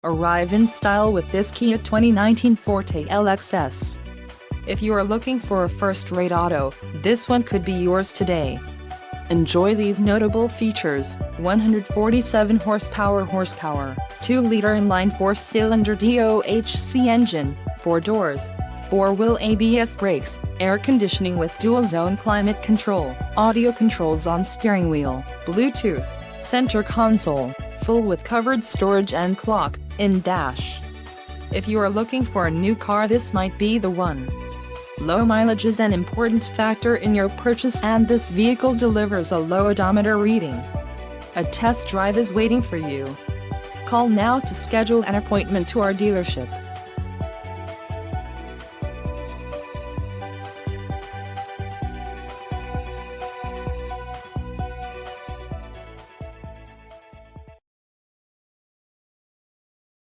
Arrive in style with this Kia 2019 Forte LXS. If you are looking for a first-rate auto, this one could be yours today. Enjoy these notable features: 147 horsepower, 2-liter inline 4-cylinder DOHC engine, 4 doors, 4-wheel ABS brakes, air conditioning with dual-zone climate control, audio controls on steering wheel, Bluetooth, center console, full with covered storage and clock-in dash. If you are looking for a new car, this might be the one. Low mileage is an important factor in your purchase, and this vehicle delivers a low odometer reading. A test drive is waiting for you. Call now to schedule an appointment to our dealership.